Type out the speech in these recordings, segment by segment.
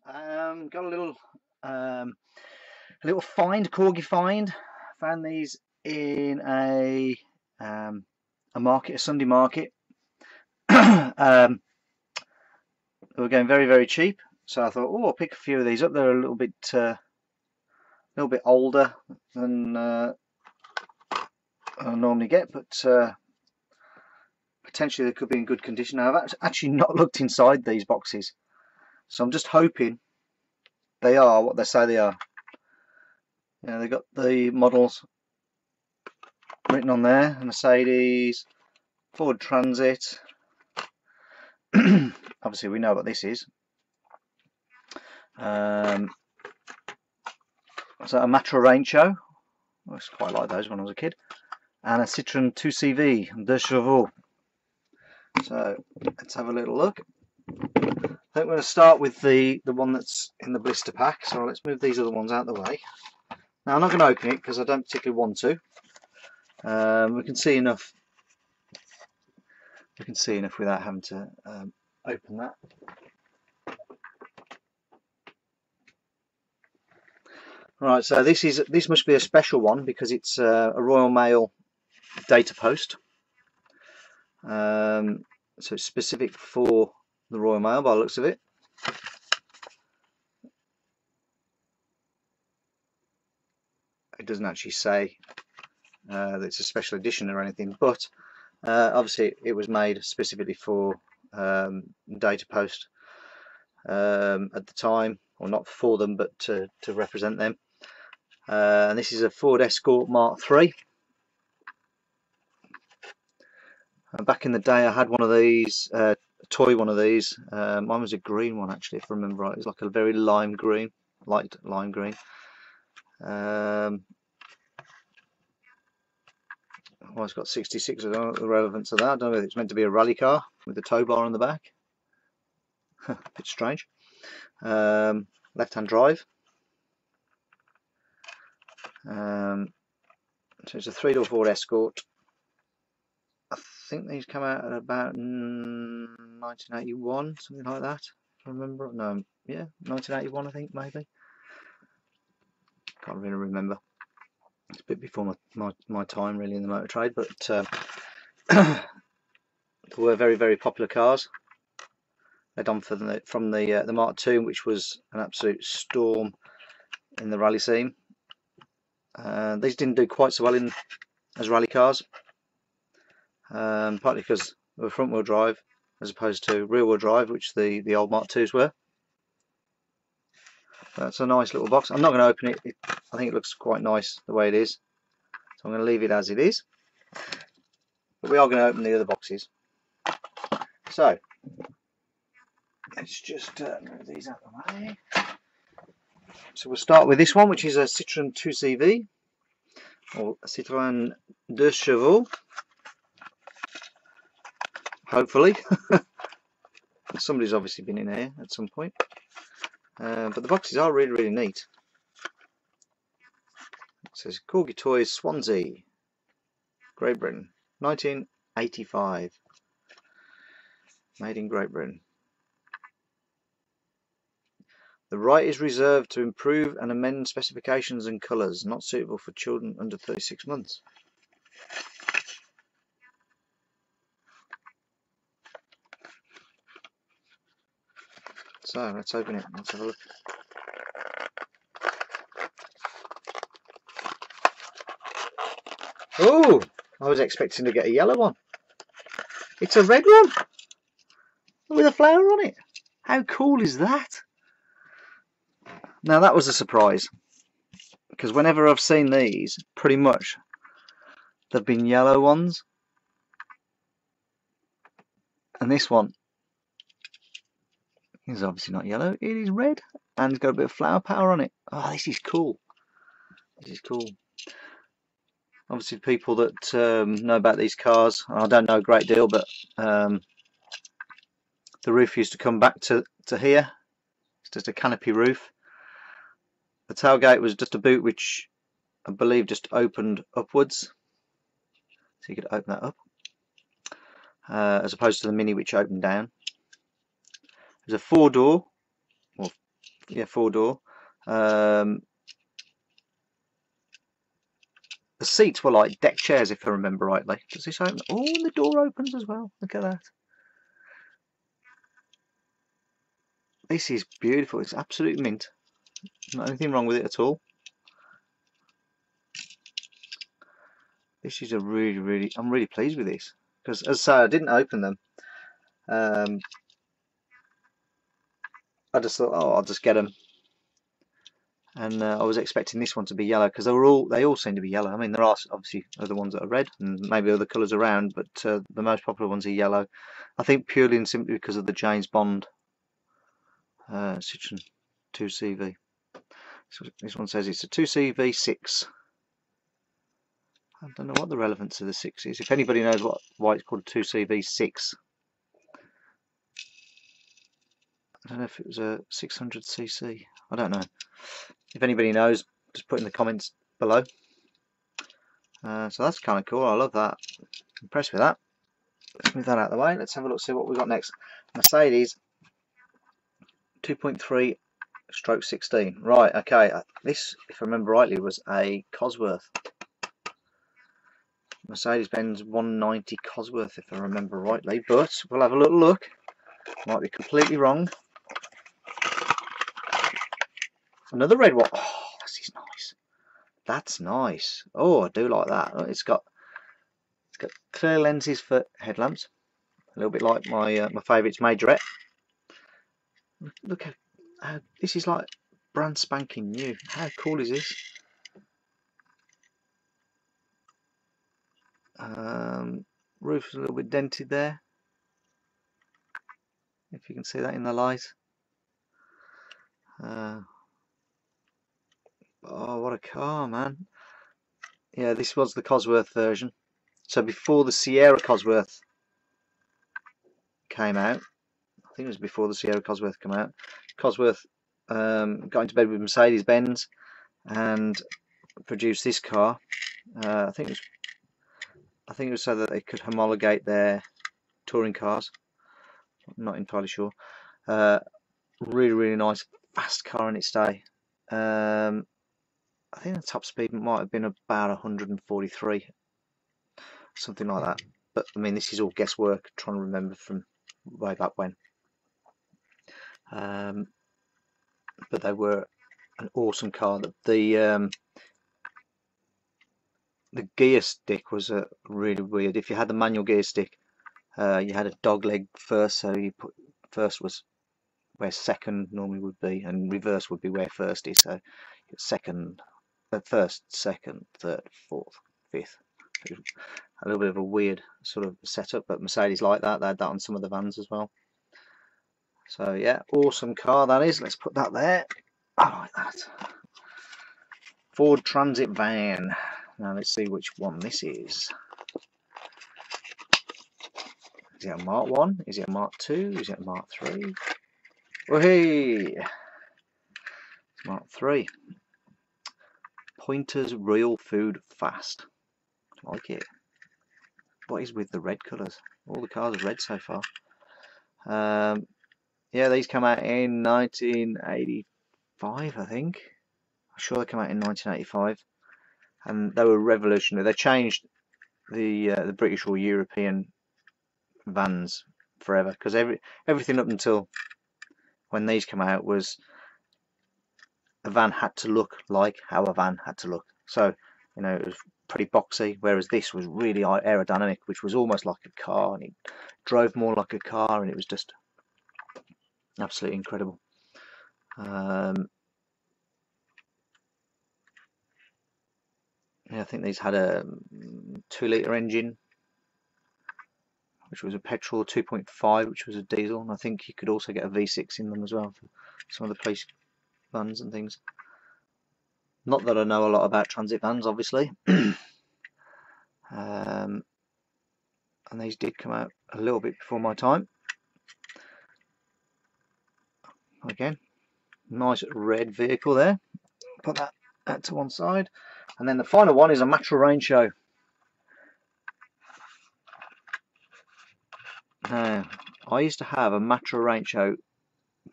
Got a little find, corgi find. Found these in a market, a Sunday market. They were going very, very cheap, so I thought, oh, I'll pick a few of these up. They're a little bit older than I normally get, but potentially they could be in good condition. Now, I've actually not looked inside these boxes, so I'm just hoping they are what they say they are. You know, they've got the models written on there: Mercedes, Ford Transit. Obviously, we know what this is. So a Matra Rancho. I used to quite like those when I was a kid. And a Citroen 2CV, 2 chevaux. So let's have a little look. I think we're going to start with the one that's in the blister pack. So let's move these other ones out of the way. Now I'm not going to open it because I don't particularly want to. We can see enough. We can see enough without having to open that. Right, so this must be a special one because it's a Royal Mail data post. So it's specific for the Royal Mail by the looks of it. It doesn't actually say that it's a special edition or anything, but obviously it was made specifically for data post at the time, or not for them, but to represent them. And this is a Ford Escort Mark III. Back in the day I had one of these, a toy one of these. Mine was a green one actually, if I remember right. It was like a very lime green, light lime green. Well, it's got 66. I don't know the relevance of that. I don't know if it's meant to be a rally car with a tow bar on the back. A bit strange. Left-hand drive. So it's a 3-door Ford Escort. I think these come out at about 1981, something like that. If I remember. No, yeah, 1981, I think, maybe. Can't really remember. It's a bit before my time, really, in the motor trade, but they were very, very popular cars. They're done from the Mark II, which was an absolute storm in the rally scene. These didn't do quite so well as rally cars, partly because they were front-wheel drive as opposed to rear-wheel drive, which the old Mark IIs were. That's a nice little box. I'm not going to open it. I think it looks quite nice the way it is, so I'm going to leave it as it is. But we are going to open the other boxes. So let's just move these out of the way. So we'll start with this one, which is a Citroen 2CV, or a Citroen 2 chevaux. Hopefully. Somebody's obviously been in here at some point. But the boxes are really, really neat. It says Corgi Toys, Swansea, Great Britain, 1985. Made in Great Britain. The right is reserved to improve and amend specifications and colours, not suitable for children under 36 months. So let's open it. Let's have a look. Oh, I was expecting to get a yellow one. It's a red one with a flower on it. How cool is that? Now that was a surprise, because whenever I've seen these, pretty much they've been yellow ones, and this one is obviously not yellow. It is red, and it's got a bit of flower power on it. Oh, this is cool. This is cool. Obviously, people that know about these cars, I don't know a great deal, but the roof used to come back to here. It's just a canopy roof. The tailgate was just a boot which I believe just opened upwards, so you could open that up, as opposed to the Mini which opened down. There's a 4-door or Yeah, 4-door. The seats were like deck chairs, if I remember rightly. Does this open? Oh, and the door opens as well. Look at that. This is beautiful. It's absolute mint. Not anything wrong with it at all. This is a really, I'm really pleased with this. Because, as I say, I didn't open them. I just thought, oh, I'll just get them. And I was expecting this one to be yellow because they all seem to be yellow. I mean, there are obviously other ones that are red and maybe other colours around, but the most popular ones are yellow. I think purely and simply because of the James Bond Citroen 2CV. So this one says it's a 2CV6. I don't know what the relevance of the 6 is. If anybody knows why it's called a 2CV6, I don't know if it was a 600cc. I don't know. If anybody knows, just put in the comments below. So that's kind of cool. I love that. Impressed with that. Let's move that out of the way. Let's have a look, see what we've got next. Mercedes 2.3 stroke 16. Right, okay. This, if I remember rightly, was a Cosworth. Mercedes-Benz 190 Cosworth, if I remember rightly. But we'll have a little look. Might be completely wrong. Another red one. Oh, this is nice. That's nice. Oh, I do like that. It's got clear lenses for headlamps. A little bit like my my favourite's Majorette. Look how this is like brand spanking new. How cool is this? Roof's a little bit dented there, if you can see that in the light. Oh, what a car, man. Yeah, this was the Cosworth version. So before the Sierra Cosworth came out, I think it was before the Sierra Cosworth came out, Cosworth got into bed with Mercedes-Benz and produced this car. I think it was so that they could homologate their touring cars. I'm not entirely sure. Really nice, fast car in its day. I think the top speed might have been about 143, something like that. But I mean, this is all guesswork, trying to remember from way back when. But they were an awesome car. The gear stick was really weird. If you had the manual gear stick, you had a dog leg first, so you put first was where second normally would be, and reverse would be where first is. So second, first, second, third, fourth, fifth. A little bit of a weird sort of setup, but Mercedes like that. They had that on some of the vans as well. So yeah, awesome car that is. Let's put that there. I like that. Ford Transit van. Now let's see which one this is. Is it a Mark 1? Is it a Mark 2? Is it a Mark 3? Oh hey! It's Mark 3. Pointers Real Food Fast. I like it. What is with the red colours? All the cars are red so far. Yeah, these come out in 1985, I think. I'm sure they came out in 1985, and they were revolutionary. They changed the British or European vans forever, because everything up until when these came out was a van had to look like how a van had to look. So you know, it was pretty boxy, whereas this was really aerodynamic, which was almost like a car, and it drove more like a car, and it was just absolutely incredible. Yeah, I think these had a 2-litre engine, which was a petrol, 2.5, which was a diesel, and I think you could also get a V6 in them as well for some of the police vans and things. Not that I know a lot about transit vans, obviously. And these did come out a little bit before my time. Again, nice red vehicle there. Put that to one side. And then the final one is a Matra Rain Show. Now, I used to have a Matra Rain Show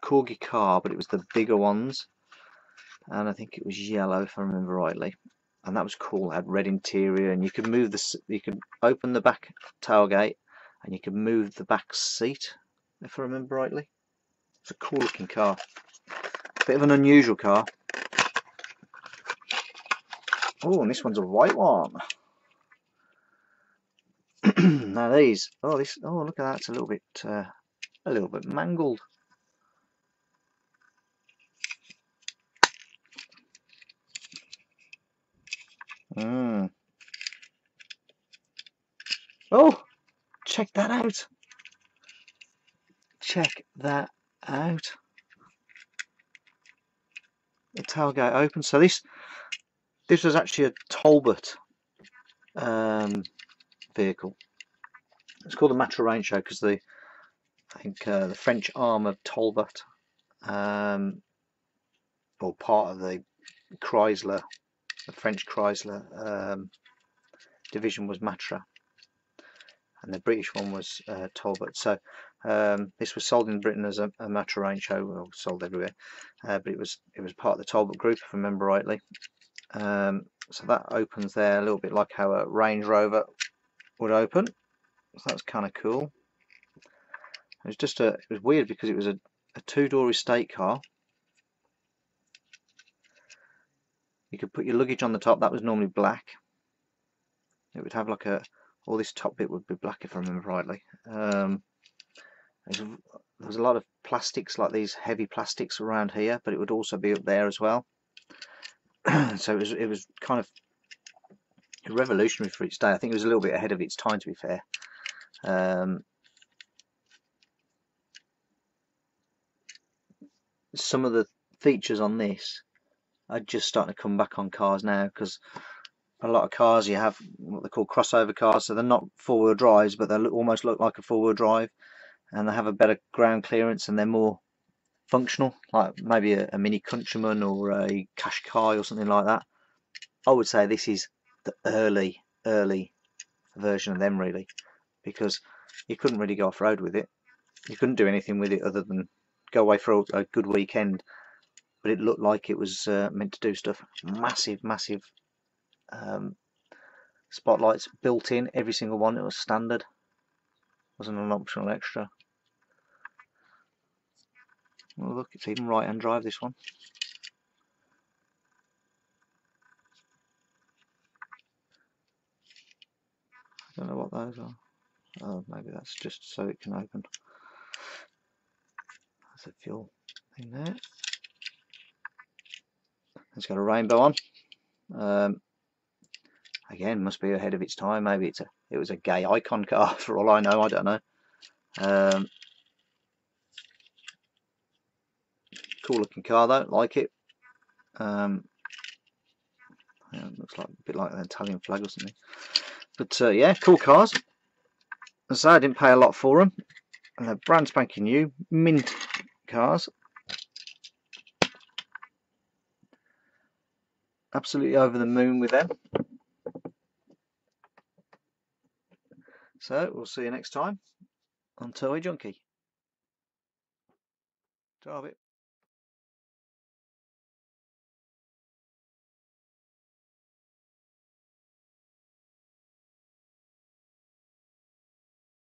corgi car, but it was the bigger ones, and I think it was yellow if I remember rightly. And that was cool. It had red interior, and you could move you could open the back tailgate, and you could move the back seat if I remember rightly. It's a cool looking car. Bit of an unusual car. Oh, and this one's a white one. Now these, oh look at that, it's a little bit mangled. Oh, check that out. Check that out. The tailgate open. So this was actually a Talbot vehicle. It's called a Matra Range Show because I think the French arm of Talbot, or part of the Chrysler, the French Chrysler division was Matra, and the British one was Talbot. So this was sold in Britain as a Matra Range Show, well, sold everywhere, but it was part of the Talbot group if I remember rightly. So that opens there a little bit like how a Range Rover would open. So that's kind of cool. It was weird because it was a two-door estate car. You could put your luggage on the top. That was normally black. It would have like all this top bit would be black if I remember rightly. There was a lot of plastics, like these heavy plastics around here, but it would also be up there as well. So it was kind of revolutionary for its day. I think it was a little bit ahead of its time, to be fair. Some of the features on this are just starting to come back on cars now, because a lot of cars you have what they call crossover cars, so they're not four-wheel drives, but they almost look like a four-wheel drive, and they have a better ground clearance and they're more functional, like maybe a Mini Countryman or a Qashqai or something like that. I would say this is the early version of them, really, because you couldn't really go off-road with it. You couldn't do anything with it other than go away for a good weekend, but it looked like it was meant to do stuff. Massive spotlights built in, every single one. It was standard, wasn't an optional extra. Oh look, it's even right hand drive, this one. I don't know what those are. Oh, maybe that's just so it can open. That's a fuel thing there. It's got a rainbow on. Again, must be ahead of its time. Maybe it was a gay icon car for all I know. I don't know. Cool looking car though, like it. Yeah, it looks like a bit like an Italian flag or something. But yeah, cool cars. As I say, I didn't pay a lot for them, and they're brand spanking new, mint cars. Absolutely over the moon with them. So we'll see you next time on Toy Junkie. Ta-ra.